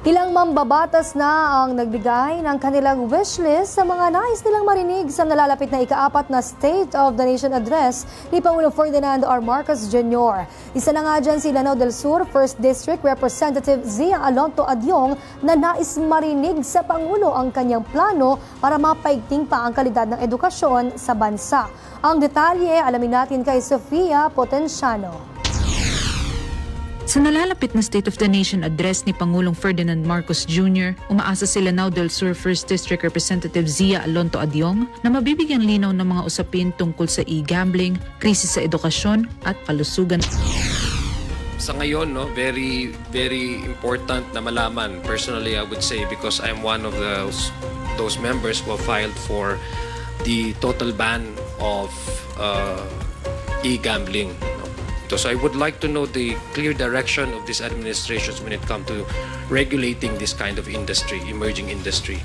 Ilang mambabatas na ang nagbigay ng kanilang wishlist sa mga nais nilang marinig sa nalalapit na ika-4 na State of the Nation Address ni Pangulong Ferdinand R. Marcos Jr. Isa na nga dyan si Lanao del Sur 1st District Representative Zia Alonto Adyong na nais marinig sa Pangulo ang kanyang plano para mapaigting pa ang kalidad ng edukasyon sa bansa. Ang detalye alamin natin kay Sofia Potenciano. Sa nalalapit na State of the Nation Address ni Pangulong Ferdinand Marcos Jr., umaasa si Lanao del Sur 1st District Representative Zia Alonto Adyong na mabibigyan linaw ng mga usapin tungkol sa e-gambling, krisis sa edukasyon at kalusugan. Sa ngayon, very important na malaman. Personally, I would say, because I'm one of those members who have filed for the total ban of e-gambling. So I would like to know the clear direction of this administration when it comes to regulating this kind of industry, emerging industry.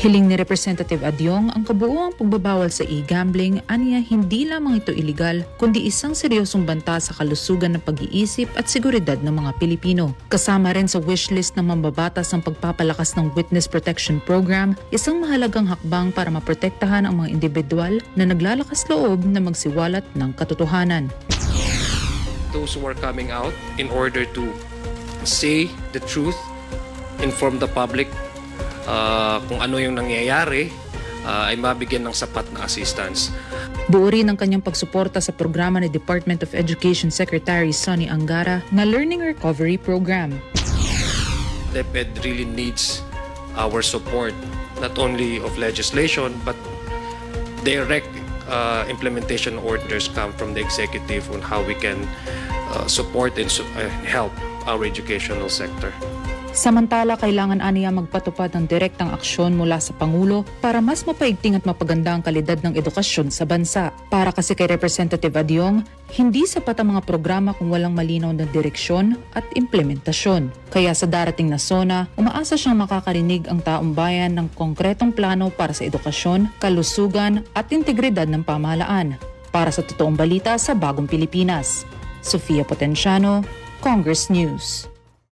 Hiling ni Representative Adyong ang kabuuang pagbabawal sa e-gambling, aniya hindi lamang ito iligal, kundi isang seryosong banta sa kalusugan ng pag-iisip at seguridad ng mga Pilipino. Kasama rin sa wishlist ng mambabatas ang pagpapalakas ng Witness Protection Program, isang mahalagang hakbang para maprotektahan ang mga individual na naglalakas loob na magsiwalat ng katotohanan. Those who are coming out in order to say the truth, inform the public kung ano yung nangyayari, ay mabigyan ng sapat na assistance. Buo rin ang kanyang pagsuporta sa programa ni Department of Education Secretary Sonny Angara na Learning Recovery Program. DepEd really needs our support, not only of legislation, but direct implementation orders come from the executive on how we can support and help our educational sector. Samantala, kailangan aniya magpatupad ng direktang aksyon mula sa Pangulo para mas mapaigting at mapaganda ang kalidad ng edukasyon sa bansa. Para kasi kay Representative Adyong, hindi sapat ang mga programa kung walang malinaw na direksyon at implementasyon. Kaya sa darating na SONA, umaasa siyang makakarinig ang taong bayan ng konkretong plano para sa edukasyon, kalusugan at integridad ng pamahalaan. Para sa totoong balita sa Bagong Pilipinas. Sofia Potenciano, Congress News.